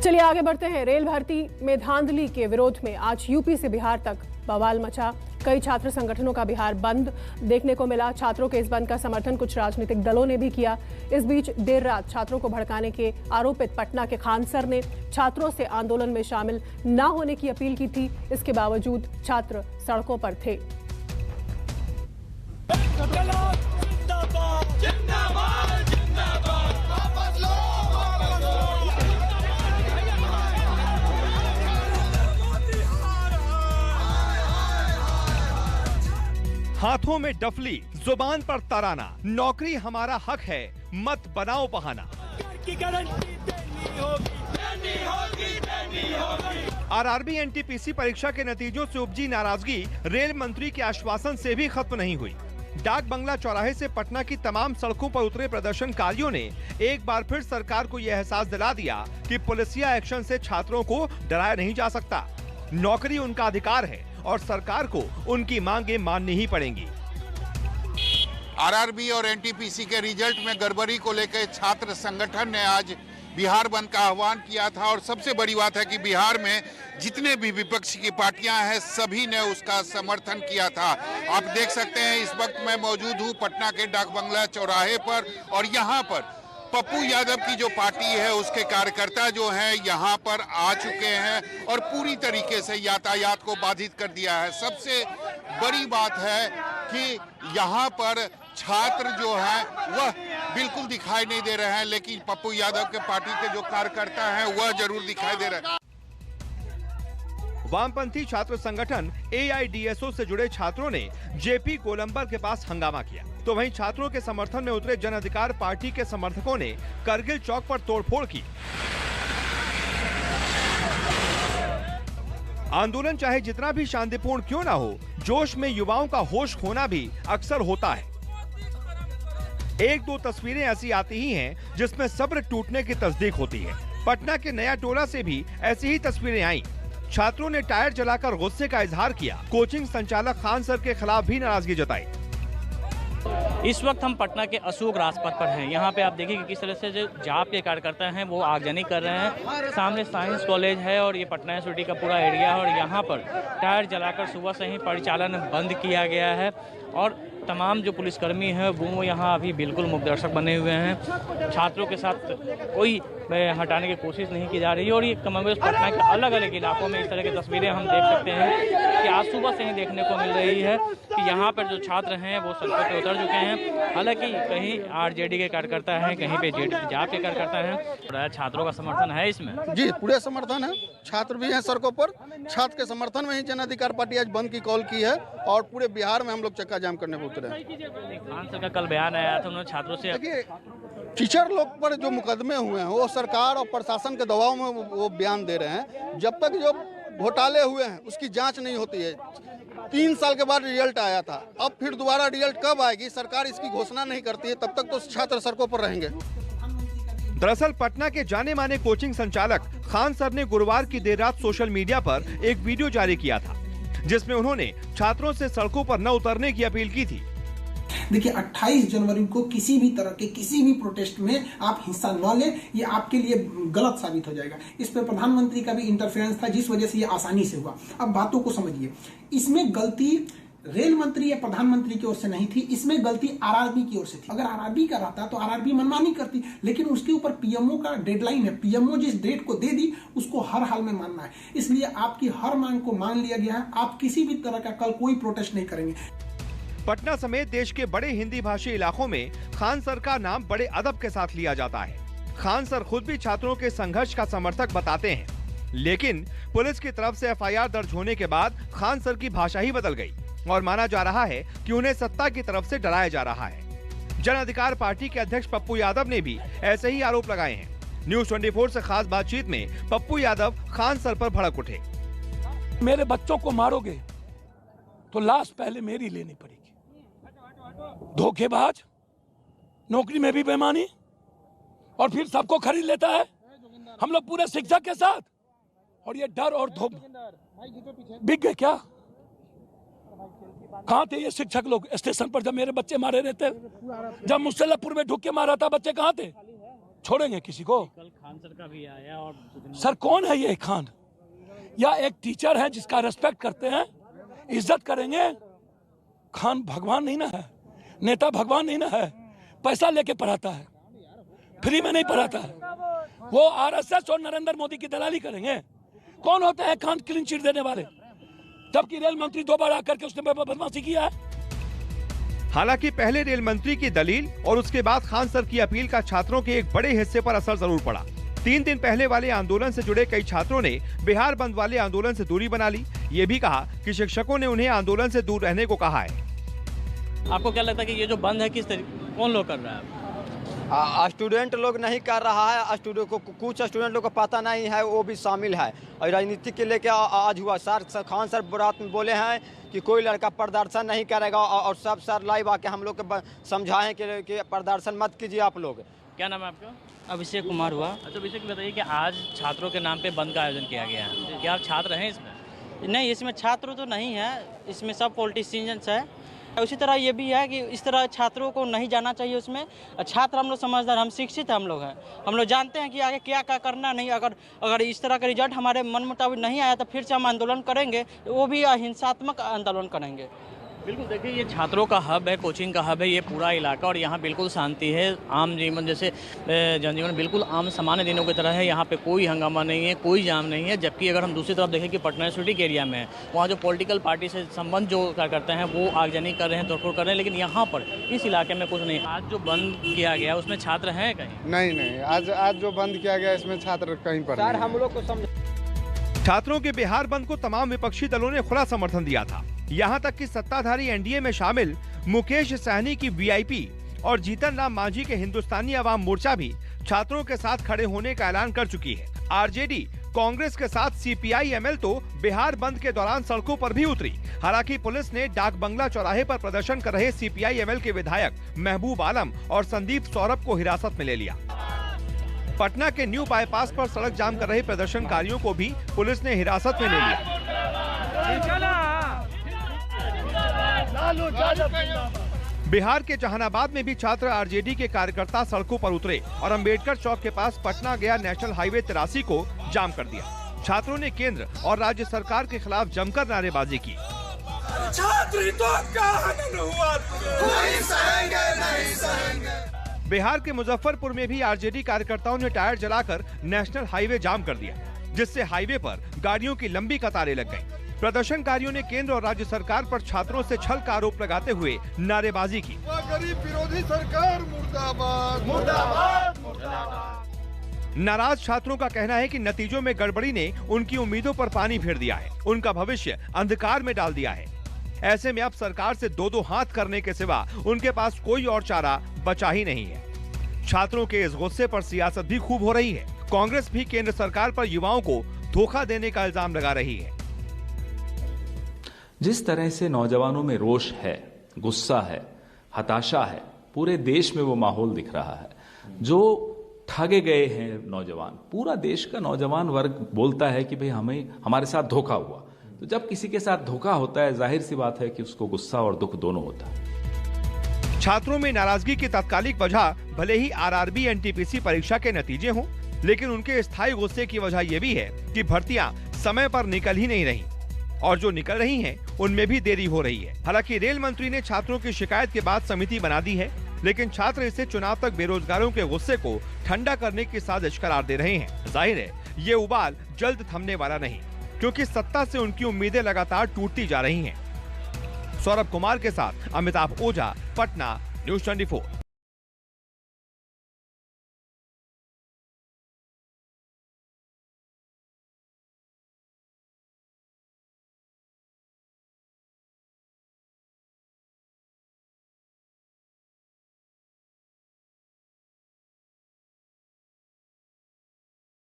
चलिए आगे बढ़ते हैं। रेल भर्ती में धांधली के विरोध में आज यूपी से बिहार तक बवाल मचा। कई छात्र संगठनों का बिहार बंद देखने को मिला। छात्रों के इस बंद का समर्थन कुछ राजनीतिक दलों ने भी किया। इस बीच देर रात छात्रों को भड़काने के आरोपित पटना के खान सर ने छात्रों से आंदोलन में शामिल न होने की अपील की थी। इसके बावजूद छात्र सड़कों पर थे। हाथों में डफली, जुबान पर तराना, नौकरी हमारा हक है, मत बनाओ बहाना। आरआरबी एनटीपीसी परीक्षा के नतीजों से उपजी नाराजगी रेल मंत्री के आश्वासन से भी खत्म नहीं हुई। डाक बंगला चौराहे से पटना की तमाम सड़कों पर उतरे प्रदर्शनकारियों ने एक बार फिर सरकार को यह एहसास दिला दिया कि पुलिसिया एक्शन से छात्रों को डराया नहीं जा सकता। नौकरी उनका अधिकार है और सरकार को उनकी मांगे माननी ही पड़ेंगी। आरआरबी और एनटीपीसी के रिजल्ट में गड़बड़ी को लेकर छात्र संगठन ने आज बिहार बंद का आह्वान किया था और सबसे बड़ी बात है कि बिहार में जितने भी विपक्ष की पार्टियां हैं सभी ने उसका समर्थन किया था। आप देख सकते हैं इस वक्त मैं मौजूद हूं पटना के डाक बंगला चौराहे पर और यहां पर पप्पू यादव की जो पार्टी है उसके कार्यकर्ता जो हैं यहाँ पर आ चुके हैं और पूरी तरीके से यातायात को बाधित कर दिया है। सबसे बड़ी बात है कि यहाँ पर छात्र जो हैं वह बिल्कुल दिखाई नहीं दे रहे हैं, लेकिन पप्पू यादव के पार्टी के जो कार्यकर्ता हैं वह जरूर दिखाई दे रहे हैं। वामपंथी छात्र संगठन एआईडीएसओ से जुड़े छात्रों ने जेपी गोलंबर के पास हंगामा किया, तो वहीं छात्रों के समर्थन में उतरे जन अधिकार पार्टी के समर्थकों ने करगिल चौक पर तोड़फोड़ की। आंदोलन चाहे जितना भी शांतिपूर्ण क्यों ना हो, जोश में युवाओं का होश खोना भी अक्सर होता है। एक दो तस्वीरें ऐसी आती ही हैं जिसमें सब्र टूटने की तस्दीक होती है। पटना के नया टोला से भी ऐसी ही तस्वीरें आईं। छात्रों ने टायर जलाकर गुस्से का इजहार किया। कोचिंग संचालक खान सर के खिलाफ भी नाराजगी जताई। इस वक्त हम पटना के अशोक राजपथ पर हैं। यहाँ पे आप देखिए कि किस तरह से जो जाप के कार्यकर्ता हैं वो आगजनी कर रहे हैं। सामने साइंस कॉलेज है और ये पटना यूनिवर्सिटी का पूरा एरिया है और यहाँ पर टायर जलाकर सुबह से ही परिचालन बंद किया गया है और तमाम जो पुलिसकर्मी हैं वो यहाँ अभी बिल्कुल मूक दर्शक बने हुए हैं। छात्रों के साथ कोई हटाने की कोशिश नहीं की जा रही है और ये कमोबेश पटना के अलग अलग इलाकों में इस तरह की तस्वीरें हम देख सकते हैं कि आज सुबह से ही देखने को मिल रही है कि यहाँ पर जो छात्र हैं वो सड़कों पर उतर चुके हैं। हालांकि कहीं आरजेडी के कार्यकर्ता हैं, कहीं पे जाप के कार्यकर्ता हैं। छात्रों का समर्थन है इसमें? जी, पूरे समर्थन है। छात्र भी हैं सड़कों पर। छात्र के समर्थन में ही जन अधिकार पार्टी आज बंद की कॉल की है और पूरे बिहार में हम लोग चक्का जाम करने को उतरे हैं। खान सर का कल बयान आया था, उन्होंने छात्रों से टीचर लोग पर जो मुकदमे हुए हैं वो सरकार और प्रशासन के दबाव में वो बयान दे रहे हैं। जब तक जो घोटाले हुए हैं उसकी जांच नहीं होती है। 3 साल के बाद रिजल्ट आया था, अब फिर दोबारा रिजल्ट कब आएगी सरकार इसकी घोषणा नहीं करती है, तब तक तो छात्र सड़कों पर रहेंगे। दरअसल पटना के जाने माने कोचिंग संचालक खान सर ने गुरुवार की देर रात सोशल मीडिया पर एक वीडियो जारी किया था जिसमें उन्होंने छात्रों से सड़कों पर न उतरने की अपील की थी। देखिए 28 जनवरी को किसी भी तरह के किसी भी प्रोटेस्ट में आप हिस्सा न लें, ये आपके लिए गलत साबित हो जाएगा। इस पर प्रधानमंत्री का भी इंटरफेरेंस था जिस वजह से ये आसानी से हुआ। अब बातों को समझिए, इसमें गलती रेल मंत्री या प्रधानमंत्री की ओर से नहीं थी, इसमें गलती आरआरबी की ओर से थी। अगर आरआरबी का रहता तो आरआरबी मनमानी करती, लेकिन उसके ऊपर पीएमओ का डेडलाइन है। पीएमओ जिस डेट को दे दी उसको हर हाल में मानना है, इसलिए आपकी हर मांग को मान लिया गया है। आप किसी भी तरह का कल कोई प्रोटेस्ट नहीं करेंगे। पटना समेत देश के बड़े हिंदी भाषी इलाकों में खान सर का नाम बड़े अदब के साथ लिया जाता है। खान सर खुद भी छात्रों के संघर्ष का समर्थक बताते हैं, लेकिन पुलिस की तरफ से एफआईआर दर्ज होने के बाद खान सर की भाषा ही बदल गई और माना जा रहा है कि उन्हें सत्ता की तरफ से डराया जा रहा है। जन अधिकार पार्टी के अध्यक्ष पप्पू यादव ने भी ऐसे ही आरोप लगाए हैं। न्यूज 24 से खास बातचीत में पप्पू यादव खान सर पर भड़क उठे। मेरे बच्चों को मारोगे तो लाश पहले मेरी लेनी पड़ेगी। धोखेबाज, नौकरी में भी बेईमानी और फिर सबको खरीद लेता है। हम लोग पूरे शिक्षक के साथ और ये डर और धोप बिक गए क्या? कहाँ थे ये शिक्षक लोग स्टेशन पर जब मेरे बच्चे मारे रहते? जब मुसल्लापुर में ढुक के मारा था बच्चे कहाँ थे? छोड़ेंगे किसी को? कल खान सर का भी आया और सर कौन है ये खान? या एक टीचर है जिसका रेस्पेक्ट करते हैं, इज्जत करेंगे? खान भगवान नहीं ना है, नेता भगवान नहीं ना है, पैसा लेके पढ़ाता है, फ्री में नहीं पढ़ाता है। वो आरएसएस और नरेंद्र मोदी की दलाली करेंगे। कौन होते हैं खान क्लीन चिट देने वाले? जबकि रेल मंत्री 2 बार आकर के उसने बदमाशी किया है। हालांकि पहले रेल मंत्री की दलील और उसके बाद खान सर की अपील का छात्रों के एक बड़े हिस्से पर असर जरूर पड़ा। 3 दिन पहले वाले आंदोलन से जुड़े कई छात्रों ने बिहार बंद वाले आंदोलन से दूरी बना ली। ये भी कहा कि शिक्षकों ने उन्हें आंदोलन से दूर रहने को कहा है। आपको क्या लगता है कि ये जो बंद है किस तरीके कौन लोग कर रहा है? स्टूडेंट लोग नहीं कर रहा है। स्टूडेंट को कुछ स्टूडेंट लोग को पता नहीं है, वो भी शामिल है। और राजनीति के लेके आज हुआ। सर खान सर रात में बोले हैं कि कोई लड़का प्रदर्शन नहीं करेगा और सब सर लाइव आके हम लोग को समझाएं कि प्रदर्शन मत कीजिए आप लोग। क्या नाम है आपका? अभिषेक कुमार हुआ। अच्छा अभिषेक बताइए कि आज छात्रों के नाम पे बंद का आयोजन किया गया है, क्या आप छात्र हैं इसमें? नहीं, इसमें छात्र तो नहीं है, इसमें सब पॉलिटिशियंस है। उसी तरह ये भी है कि इस तरह छात्रों को नहीं जाना चाहिए उसमें। छात्र हम लोग समझदार, हम शिक्षित हम लोग हैं, हम लोग जानते हैं कि आगे क्या क्या करना नहीं। अगर इस तरह का रिजल्ट हमारे मन मुताबिक नहीं आया तो फिर से हम आंदोलन करेंगे, वो भी अहिंसात्मक आंदोलन करेंगे। बिल्कुल देखिए, ये छात्रों का हब है, कोचिंग का हब है ये पूरा इलाका, और यहाँ बिल्कुल शांति है। आम जीवन जैसे जनजीवन बिल्कुल आम सामान्य दिनों की तरह है। यहाँ पे कोई हंगामा नहीं है, कोई जाम नहीं है। जबकि अगर हम दूसरी तरफ देखें कि पटना यूनिवर्सिटी के एरिया में है, वहाँ जो पॉलिटिकल पार्टी से संबंध जो करते हैं वो आगजनी कर रहे हैं, तोड़फोड़ कर रहे हैं। लेकिन यहाँ पर इस इलाके में कुछ नहीं। आज जो बंद किया गया उसमें छात्र हैं कहीं? नहीं, आज जो बंद किया गया इसमें छात्र कहीं पर सर हम लोग को समझ। छात्रों के बिहार बंद को तमाम विपक्षी दलों ने खुला समर्थन दिया था। यहाँ तक कि सत्ताधारी एनडीए में शामिल मुकेश सहनी की वीआईपी और जीतन राम मांझी के हिंदुस्तानी अवाम मोर्चा भी छात्रों के साथ खड़े होने का ऐलान कर चुकी है। आरजेडी, कांग्रेस के साथ सीपीआई-एमएल तो बिहार बंद के दौरान सड़कों पर भी उतरी। हालांकि पुलिस ने डाक बंगला चौराहे पर प्रदर्शन कर रहे सीपीआई-एमएल के विधायक महबूब आलम और संदीप सौरभ को हिरासत में ले लिया। पटना के न्यू बाईपास पर सड़क जाम कर रहे प्रदर्शनकारियों को भी पुलिस ने हिरासत में ले लिया। बिहार के जहानाबाद में भी छात्र आरजेडी के कार्यकर्ता सड़कों पर उतरे और अंबेडकर चौक के पास पटना गया नेशनल हाईवे 83 को जाम कर दिया। छात्रों ने केंद्र और राज्य सरकार के खिलाफ जमकर नारेबाजी की। बिहार के मुजफ्फरपुर में भी आरजेडी कार्यकर्ताओं ने टायर जलाकर नेशनल हाईवे जाम कर दिया, जिससे हाईवे पर गाड़ियों की लंबी कतारें लग गईं। प्रदर्शनकारियों ने केंद्र और राज्य सरकार पर छात्रों से छल का आरोप लगाते हुए नारेबाजी की। गरीब विरोधी सरकार मुर्दाबाद, मुर्दाबाद, मुर्दाबाद। नाराज छात्रों का कहना है कि नतीजों में गड़बड़ी ने उनकी उम्मीदों पर पानी फेर दिया है, उनका भविष्य अंधकार में डाल दिया है। ऐसे में अब सरकार से दो हाथ करने के सिवा उनके पास कोई और चारा बचा ही नहीं है। छात्रों के इस गुस्से पर सियासत भी खूब हो रही है। कांग्रेस भी केंद्र सरकार पर युवाओं को धोखा देने का इल्जाम लगा रही है। जिस तरह से नौजवानों में रोष है, गुस्सा है, हताशा है, पूरे देश में वो माहौल दिख रहा है। जो ठगे गए हैं नौजवान, पूरा देश का नौजवान वर्ग बोलता है कि भाई हमारे साथ धोखा हुआ। तो जब किसी के साथ धोखा होता है, जाहिर सी बात है कि उसको गुस्सा और दुख दोनों होता है। छात्रों में नाराजगी की तात्कालिक वजह भले ही आरआरबी एनटीपीसी परीक्षा के नतीजे हों, लेकिन उनके स्थायी गुस्से की वजह यह भी है कि भर्तियां समय पर निकल ही नहीं रही और जो निकल रही हैं, उनमें भी देरी हो रही है। हालांकि रेल मंत्री ने छात्रों की शिकायत के बाद समिति बना दी है, लेकिन छात्र इसे चुनाव तक बेरोजगारों के गुस्से को ठंडा करने की साजिश करार दे रहे हैं। जाहिर है ये उबाल जल्द थमने वाला नहीं, क्योंकि सत्ता से उनकी उम्मीदें लगातार टूटती जा रही हैं। सौरभ कुमार के साथ अमिताभ ओझा, पटना, न्यूज़ 24।